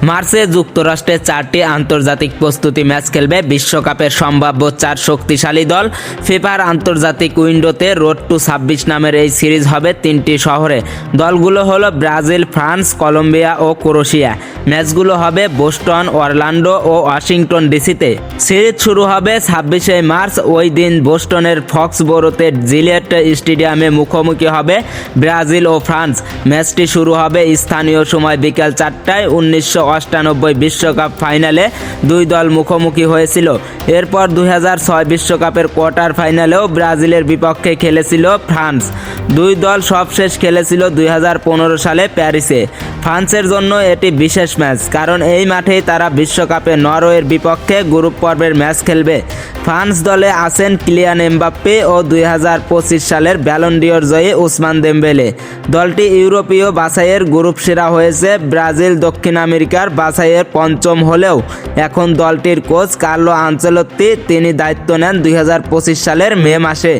মার্চে যুক্তরাষ্ট্রে 4টি আন্তর্জাতিক প্রস্তুতি ম্যাচ খেলবে বিশ্বকাপের সম্ভাব্য 4 শক্তিশালী দল। ফিফার আন্তর্জাতিক উইন্ডোতে রোড টু 26 নামের এই সিরিজ হবে 3টি শহরে। দলগুলো হলো ব্রাজিল, ফ্রান্স, কলম্বিয়া ও ক্রোয়েশিয়া। ম্যাচগুলো হবে বোস্টন, অরল্যান্ডো ও ওয়াশিংটন ডিসিতে। সিরিজ শুরু হবে 26শে মার্চ। ওই দিন বোস্টনের ফক্সবোরোতে জিলিয়েট স্টেডিয়ামে মুখোমুখি হবে ব্রাজিল ও ফ্রান্স। ম্যাচটি শুরু হবে স্থানীয় সময় বিকেল 4টায়। 1998 বিশ্বকাপ ফাইনালে দুই দল মুখোমুখি হয়েছিল। এরপর 2006 বিশ্বকাপের কোয়ার্টার ফাইনালেও ব্রাজিলের বিপক্ষে খেলেছিল ফ্রান্স। দুই দল সবশেষ খেলেছিল 2015 সালে প্যারিসে। ফ্রান্সের জন্য এটি বিশেষ ম্যাচ, কারণ এই মাঠেই তারা বিশ্বকাপে নরওয়ের বিপক্ষে গ্রুপ পর্বের ম্যাচ খেলবে। ফ্রান্স দলে আছেন কিলিয়ান এমবাপ্পে ও 2025 সালের ব্যালন ডিওর জয়ী ওসমান দেমবেলে। দলটি ইউরোপীয় বাছাইয়ের গ্রুপ সেরা হয়েছে। ব্রাজিল দক্ষিণ আমেরিকার বাছাইয়ের পঞ্চম হলেও এখন দলটির কোচ কার্লো আনচেলত্তি, তিনি দায়িত্ব নেন 2025 সালের মে মাসে।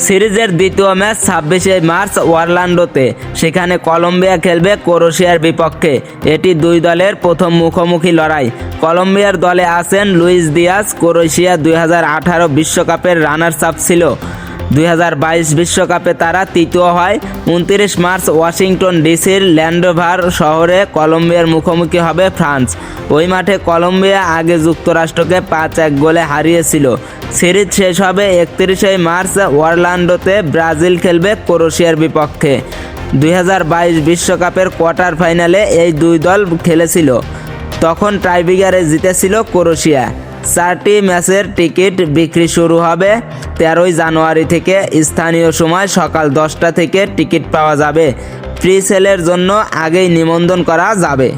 সিরিজের দ্বিতীয় ম্যাচ 26শে মার্চ অরল্যান্ডোতে। সেখানে কলম্বিয়া খেলবে ক্রোয়েশিয়ার বিপক্ষে। এটি দুই দলের প্রথম মুখোমুখি লড়াই। কলম্বিয়ার দলে আছেন লুইস দিয়াজ। ক্রোয়েশিয়া 2018 বিশ্বকাপের রানার্স আপ ছিল। 2022 বিশ্বকাপে তারা তৃতীয় হয়। 29 মার্চ ওয়াশিংটন ডিসির ল্যান্ডোভার শহরে কলম্বিয়ার মুখোমুখি হবে ফ্রান্স। ওই মাঠে কলম্বিয়া আগে যুক্তরাষ্ট্রকে 5-1 গোলে হারিয়েছিল। সিরিজ শেষ হবে 31শে মার্চ অরল্যান্ডোতে। ব্রাজিল খেলবে ক্রোয়েশিয়ার বিপক্ষে। 2022 বিশ্বকাপের কোয়ার্টার ফাইনালে এই দুই দল খেলেছিল। তখন টাইব্রেকারে জিতেছিল ক্রোয়েশিয়া। 4টি ম্যাচের টিকিট বিক্রি শুরু হবে 13 জানুয়ারি থেকে। স্থানীয় সময় সকাল 10টা থেকে টিকিট পাওয়া যাবে। প্রি সেলের জন্য আগেই নিবন্ধন করা যাবে।